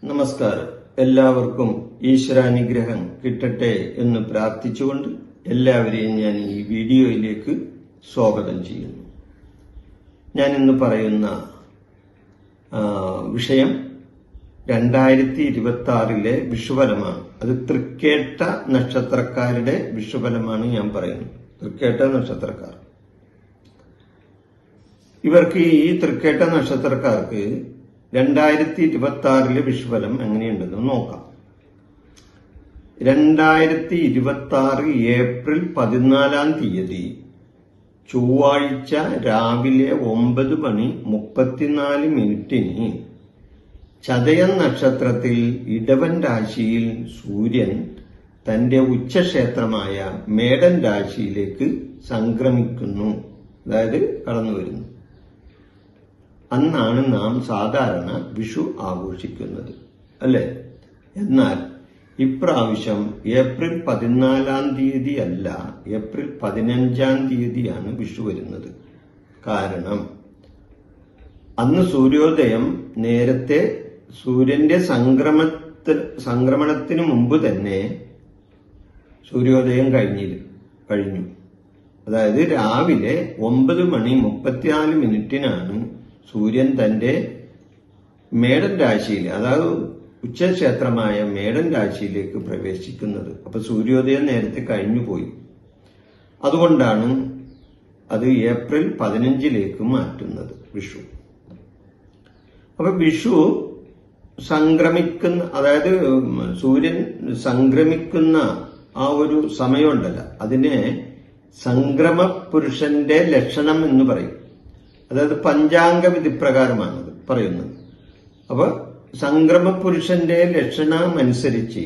നമസ്കാരം. എല്ലാവർക്കും ഈശ്വരാനുഗ്രഹം കിട്ടട്ടെ എന്ന് പ്രാർത്ഥിച്ചുകൊണ്ട് എല്ലാവരെയും ഞാൻ ഈ വീഡിയോയിലേക്ക് സ്വാഗതം ചെയ്യുന്നു. ഞാൻ ഇന്ന് പറയുന്ന വിഷയം 2026 വിഷുഫലമാണ്. അത് തൃക്കേട്ട നക്ഷത്രക്കാരുടെ വിഷുഫലമാണ് ഞാൻ പറയുന്നത്. തൃക്കേട്ട നക്ഷത്രക്കാർ, ഇവർക്ക് ഈ തൃക്കേട്ട നക്ഷത്രക്കാർക്ക് 2026 വിഷുഫലം എങ്ങനെയുണ്ടെന്ന് നോക്കാം. 2026 ഏപ്രിൽ 14 ചൊവ്വാഴ്ച രാവിലെ 9:34 ചതയം നക്ഷത്രത്തിൽ ഇടവൻ രാശിയിൽ സൂര്യൻ തന്റെ ഉച്ചക്ഷേത്രമായ മേടൻ രാശിയിലേക്ക് സംക്രമിക്കുന്നു, അതായത് കടന്നു വരുന്നു. അന്നാണ് നാം സാധാരണ വിഷു ആഘോഷിക്കുന്നത്, അല്ലേ? എന്നാൽ ഇപ്രാവശ്യം ഏപ്രിൽ 14 അല്ല, ഏപ്രിൽ 15 വിഷു വരുന്നത്. കാരണം അന്ന് സൂര്യോദയം നേരത്തെ സൂര്യന്റെ സംക്രമണത്തിന് മുമ്പ് തന്നെ കഴിഞ്ഞു. അതായത് രാവിലെ 9:34 സൂര്യൻ തന്റെ മേടൻ രാശിയിൽ, അതായത് ഉച്ചക്ഷേത്രമായ മേടൻ രാശിയിലേക്ക് പ്രവേശിക്കുന്നത്. അപ്പൊ സൂര്യോദയം നേരത്തെ കഴിഞ്ഞുപോയി. അതുകൊണ്ടാണ് അത് ഏപ്രിൽ 15 മാറ്റുന്നത് വിഷു. അപ്പൊ വിഷു സംക്രമിക്കുന്ന, അതായത് സൂര്യൻ സംക്രമിക്കുന്ന ആ ഒരു സമയമുണ്ടല്ല, അതിനെ സംക്രമ പുരുഷന്റെ ലക്ഷണം എന്ന് പറയും. അതായത് പഞ്ചാംഗ വിധിപ്രകാരമാണ് പറയുന്നത്. അപ്പൊ സംക്രമ പുരുഷന്റെ ലക്ഷണമനുസരിച്ച്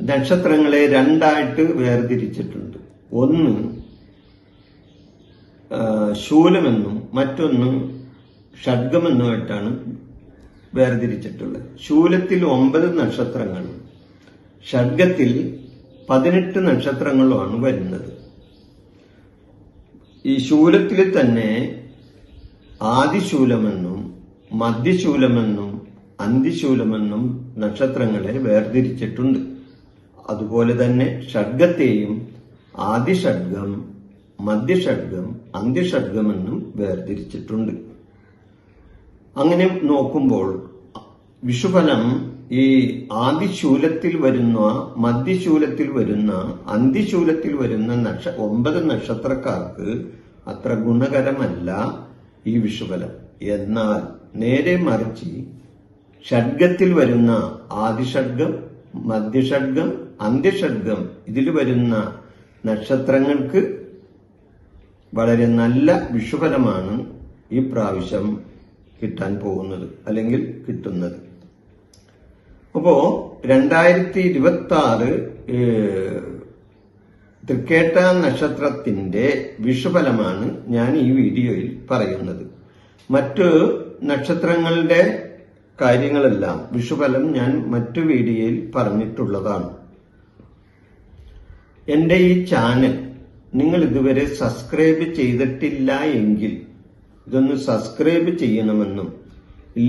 നക്ഷത്രങ്ങളെ രണ്ടായിട്ട് വേർതിരിച്ചിട്ടുണ്ട്. ഒന്ന് ശൂലമെന്നും മറ്റൊന്ന് ഷഡ്ഗമെന്നുമായിട്ടാണ് വേർതിരിച്ചിട്ടുള്ളത്. ശൂലത്തിൽ 9 നക്ഷത്രങ്ങളും ഷഡ്ഗത്തിൽ 18 നക്ഷത്രങ്ങളുമാണ് വരുന്നത്. ഈ ശൂലത്തിൽ തന്നെ ആദിശൂലമെന്നും മധ്യശൂലമെന്നും അന്ത്യശൂലമെന്നും നക്ഷത്രങ്ങളെ വേർതിരിച്ചിട്ടുണ്ട്. അതുപോലെ തന്നെ ഷഡ്ഗത്തെയും ആദിഷഡ്ഗം, മധ്യഷഡ്ഗം, അന്ത്യഷഡ്ഗമെന്നും വേർതിരിച്ചിട്ടുണ്ട്. അങ്ങനെ നോക്കുമ്പോൾ വിഷുഫലം ഈ ആദിശൂലത്തിൽ വരുന്ന, മധ്യശൂലത്തിൽ വരുന്ന, അന്ത്യശൂലത്തിൽ വരുന്ന 9 നക്ഷത്രക്കാർക്ക് അത്ര ഗുണകരമല്ല ഈ വിഷുഫലം. എന്നാൽ നേരെ മറിച്ച് ഷഡ്ഗത്തിൽ വരുന്ന ആദിഷഡ്ഗം, മധ്യഷഡ്ഗം, അന്ത്യഷഡ്ഗം ഇതിൽ വരുന്ന നക്ഷത്രങ്ങൾക്ക് വളരെ നല്ല വിഷുഫലമാണ് ഈ പ്രാവശ്യം കിട്ടാൻ പോകുന്നത്, അല്ലെങ്കിൽ കിട്ടുന്നത്. അപ്പോ 2026 തൃക്കേട്ട നക്ഷത്രത്തിന്റെ വിഷുഫലമാണ് ഞാൻ ഈ വീഡിയോയിൽ പറയുന്നത്. മറ്റു നക്ഷത്രങ്ങളുടെ കാര്യങ്ങളെല്ലാം വിഷുഫലം ഞാൻ മറ്റു വീഡിയോയിൽ പറഞ്ഞിട്ടുള്ളതാണ്. എന്റെ ഈ ചാനൽ നിങ്ങൾ ഇതുവരെ സബ്സ്ക്രൈബ് ചെയ്തിട്ടില്ല എങ്കിൽ ഇതൊന്ന് സബ്സ്ക്രൈബ് ചെയ്യണമെന്നും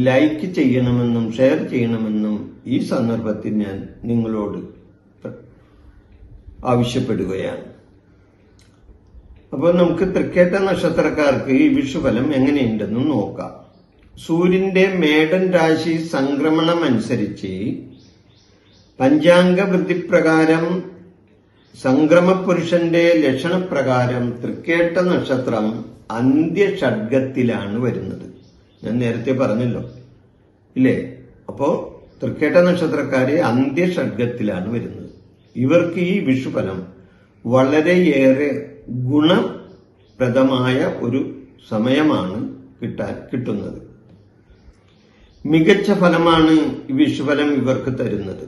ലൈക്ക് ചെയ്യണമെന്നും ഷെയർ ചെയ്യണമെന്നും ഈ സന്ദർഭത്തിൽ ഞാൻ നിങ്ങളോട് ആവശ്യപ്പെടുകയാണ്. അപ്പോൾ നമുക്ക് തൃക്കേട്ട നക്ഷത്രക്കാർക്ക് ഈ വിഷുഫലം എങ്ങനെയുണ്ടെന്ന് നോക്കാം. സൂര്യന്റെ മേടൻ രാശി സംക്രമണം അനുസരിച്ച് പഞ്ചാംഗ വൃത്തിപ്രകാരം സംക്രമ പുരുഷന്റെ ലക്ഷണപ്രകാരം തൃക്കേട്ട നക്ഷത്രം അന്ത്യഷഡ്ഗത്തിലാണ് വരുന്നത്. ഞാൻ നേരത്തെ പറഞ്ഞല്ലോ, ഇല്ലേ? അപ്പോ തൃക്കേട്ട നക്ഷത്രക്കാരെ അന്ത്യഷഡ്ഗത്തിലാണ് വരുന്നത്. ഇവർക്ക് ഈ വിഷുഫലം വളരെയേറെ ഗുണപ്രദമായ ഒരു സമയമാണ് കിട്ടുന്നത്. മികച്ച ഫലമാണ് ഈ വിഷുഫലം ഇവർക്ക് തരുന്നത്.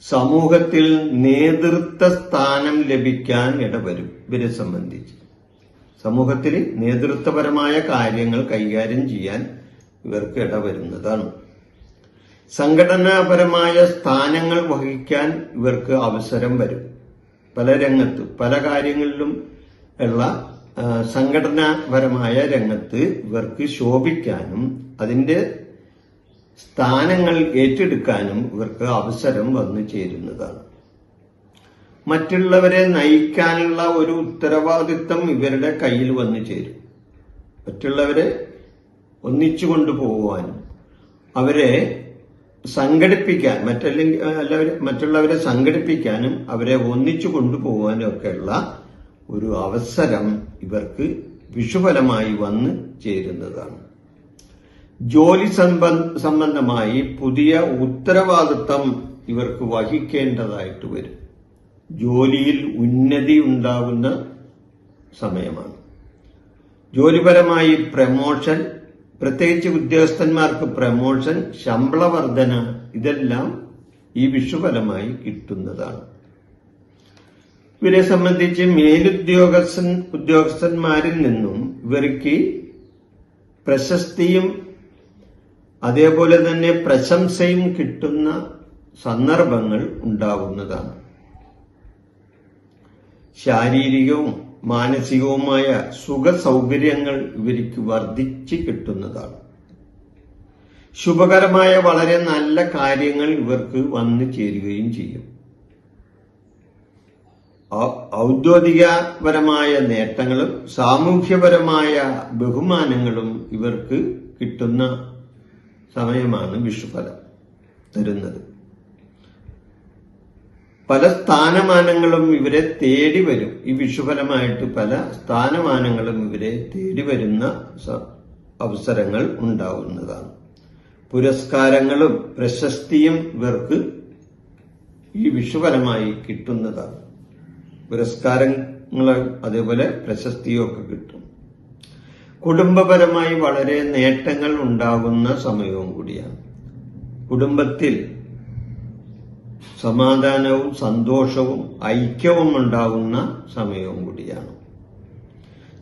സമൂഹത്തിൽ നേതൃത്വ സ്ഥാനം ലഭിക്കാൻ ഇടവരും. ഇവരെ സംബന്ധിച്ച് സമൂഹത്തിൽ നേതൃത്വപരമായ കാര്യങ്ങൾ കൈകാര്യം ചെയ്യാൻ ഇവർക്ക് ഇടവരുന്നതാണ്. സംഘടനാപരമായ സ്ഥാനങ്ങൾ വഹിക്കാൻ ഇവർക്ക് അവസരം വരും. പല രംഗത്ത് പല കാര്യങ്ങളിലും ഉള്ള സംഘടനാപരമായ രംഗത്ത് ഇവർക്ക് ശോഭിക്കാനും അതിന്റെ സ്ഥാനങ്ങൾ ഏറ്റെടുക്കാനും ഇവർക്ക് അവസരം വന്നു ചേരുന്നതാണ്. മറ്റുള്ളവരെ നയിക്കാനുള്ള ഒരു ഉത്തരവാദിത്തം ഇവരുടെ കയ്യിൽ വന്നു ചേരും. മറ്റുള്ളവരെ ഒന്നിച്ചു കൊണ്ടുപോകുവാനും അവരെ സംഘടിപ്പിക്കാൻ മറ്റുള്ളവരെ സംഘടിപ്പിക്കാനും അവരെ ഒന്നിച്ചു കൊണ്ടുപോകാനും ഒക്കെയുള്ള ഒരു അവസരം ഇവർക്ക് വിഷുഫലമായി വന്നു ചേരുന്നതാണ്. ജോലി സംബന്ധമായി പുതിയ ഉത്തരവാദിത്തം ഇവർക്ക് വഹിക്കേണ്ടതായിട്ട് വരും. ജോലിയിൽ ഉന്നതി ഉണ്ടാകുന്ന സമയമാണ്. ജോലിപരമായി പ്രമോഷൻ, പ്രത്യേകിച്ച് ഉദ്യോഗസ്ഥന്മാർക്ക് പ്രമോഷൻ, ശമ്പള വർധന, ഇതെല്ലാം ഈ വിഷുഫലമായി കിട്ടുന്നതാണ്. ഇവരെ സംബന്ധിച്ച് ഉദ്യോഗസ്ഥന്മാരിൽ നിന്നും ഇവർക്ക് പ്രശസ്തിയും അതേപോലെ തന്നെ പ്രശംസയും കിട്ടുന്ന സന്ദർഭങ്ങൾ ഉണ്ടാകുന്നതാണ്. ശാരീരികവും മാനസികവുമായ സുഖ സൗകര്യങ്ങൾ ഇവർക്ക് വർദ്ധിച്ച് കിട്ടുന്നതാണ്. ശുഭകരമായ വളരെ നല്ല കാര്യങ്ങൾ ഇവർക്ക് വന്നു ചേരുകയും ചെയ്യും. ഔദ്യോഗികപരമായ നേട്ടങ്ങളും സാമൂഹ്യപരമായ ബഹുമാനങ്ങളും ഇവർക്ക് കിട്ടുന്ന സമയമാണ് വിഷുഫലം തരുന്നത്. പല സ്ഥാനമാനങ്ങളും ഇവരെ തേടി വരും. ഈ വിഷുഫലമായിട്ട് പല സ്ഥാനമാനങ്ങളും ഇവരെ തേടി വരുന്ന അവസരങ്ങൾ ഉണ്ടാവുന്നതാണ്. പുരസ്കാരങ്ങളും പ്രശസ്തിയും ഇവർക്ക് ഈ വിഷുഫലമായി കിട്ടുന്നതാണ്. പുരസ്കാരങ്ങൾ അതേപോലെ പ്രശസ്തിയും ഒക്കെ കിട്ടും. കുടുംബപരമായി വളരെ നേട്ടങ്ങൾ ഉണ്ടാകുന്ന സമയവും കൂടിയാണ്. കുടുംബത്തിൽ സമാധാനവും സന്തോഷവും ഐക്യവും ഉണ്ടാകുന്ന സമയവും കൂടിയാണ്.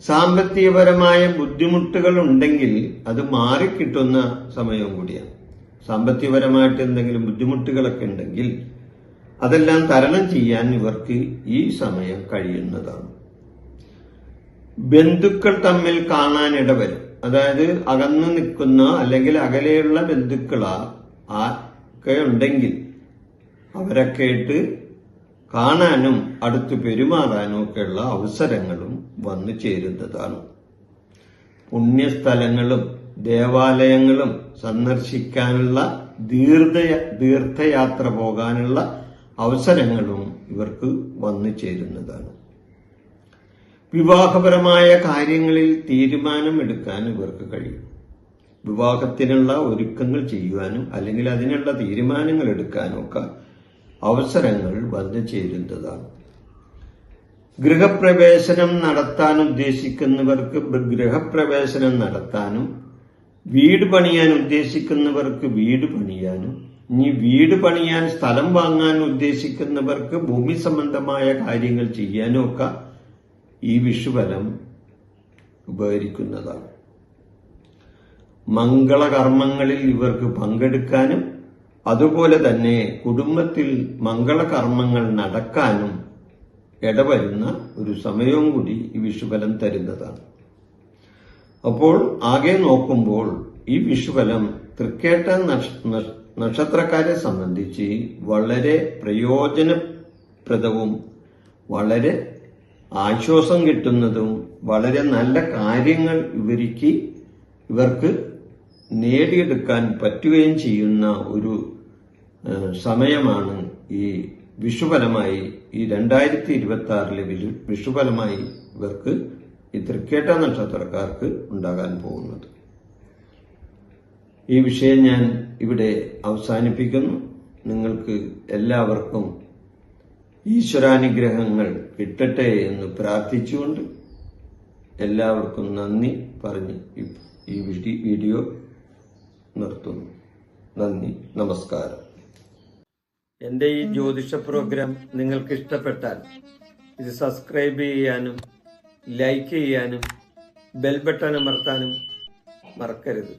സാമ്പത്തികപരമായ ബുദ്ധിമുട്ടുകൾ ഉണ്ടെങ്കിൽ അത് മാറിക്കിട്ടുന്ന സമയവും കൂടിയാണ്. സാമ്പത്തികപരമായിട്ട് എന്തെങ്കിലും ബുദ്ധിമുട്ടുകളൊക്കെ ഉണ്ടെങ്കിൽ അതെല്ലാം തരണം ചെയ്യാൻ ഇവർക്ക് ഈ സമയം കഴിയുന്നതാണ്. ബന്ധുക്കൾ തമ്മിൽ കാണാനിടവരും. അതായത് അകന്നു നിൽക്കുന്ന അല്ലെങ്കിൽ അകലെയുള്ള ബന്ധുക്കളൊക്കെ ഉണ്ടെങ്കിൽ അവരൊക്കെ ആയിട്ട് കാണാനും അടുത്ത് പെരുമാറാനും ഒക്കെയുള്ള അവസരങ്ങളും വന്നു ചേരുന്നതാണ്. പുണ്യസ്ഥലങ്ങളും ദേവാലയങ്ങളും സന്ദർശിക്കാനുള്ള ദീർഘയാത്ര പോകാനുള്ള അവസരങ്ങളും ഇവർക്ക് വന്നു ചേരുന്നതാണ്. വിവാഹപരമായ കാര്യങ്ങളിൽ തീരുമാനമെടുക്കാൻ ഇവർക്ക് കഴിയും. വിവാഹത്തിനുള്ള ഒരുക്കങ്ങൾ ചെയ്യുവാനും അല്ലെങ്കിൽ അതിനുള്ള തീരുമാനങ്ങൾ എടുക്കാനും ഒക്കെ അവസരങ്ങൾ വന്നു ചേരുന്നതാണ്. ഗൃഹപ്രവേശനം നടത്താൻ ഉദ്ദേശിക്കുന്നവർക്ക് ഗൃഹപ്രവേശനം നടത്താനും, വീട് പണിയാൻ ഉദ്ദേശിക്കുന്നവർക്ക് വീട് പണിയാനും, ഇനി വീട് പണിയാൻ സ്ഥലം വാങ്ങാൻ ഉദ്ദേശിക്കുന്നവർക്ക് ഭൂമി സംബന്ധമായ കാര്യങ്ങൾ ചെയ്യാനും ഒക്കെ ഈ വിഷുഫലം ഉപകരിക്കുന്നതാണ്. മംഗളകർമ്മങ്ങളിൽ ഇവർക്ക് പങ്കെടുക്കാനും അതുപോലെ തന്നെ കുടുംബത്തിൽ മംഗളകർമ്മങ്ങൾ നടക്കാനും ഇടവരുന്ന ഒരു സമയവും കൂടി ഈ വിഷുഫലം തരുന്നതാണ്. അപ്പോൾ ആകെ നോക്കുമ്പോൾ ഈ വിഷുഫലം തൃക്കേട്ട നക്ഷത്രക്കാരെ സംബന്ധിച്ച് വളരെ പ്രയോജനപ്രദവും വളരെ ആശ്വാസം കിട്ടുന്നതും വളരെ നല്ല കാര്യങ്ങൾ ഇവർക്ക് നേടിയെടുക്കാൻ പറ്റുകയും ചെയ്യുന്ന ഒരു സമയമാണ് ഈ വിഷുഫലമായി ഈ 2026 വിഷുഫലമായി ഇവർക്ക് ഈ തൃക്കേട്ട നക്ഷത്രക്കാർക്ക് ഉണ്ടാകാൻ പോകുന്നത്. ഈ വിഷയം ഞാൻ ഇവിടെ അവസാനിപ്പിക്കുന്നു. നിങ്ങൾക്ക് എല്ലാവർക്കും ഈശ്വരാനുഗ്രഹങ്ങൾ കിട്ടട്ടെ എന്ന് പ്രാർത്ഥിച്ചുകൊണ്ട് എല്ലാവർക്കും നന്ദി പറഞ്ഞ് ഈ വീഡിയോ നിർത്തുന്നു. നന്ദി, നമസ്കാരം. എൻ്റെ ഈ ജ്യോതിഷ പ്രോഗ്രാം നിങ്ങൾക്ക് ഇഷ്ടപ്പെട്ടാൽ ഇത് സബ്സ്ക്രൈബ് ചെയ്യാനും ലൈക്ക് ചെയ്യാനും ബെൽ ബട്ടൺ അമർത്താനും മറക്കരുത്.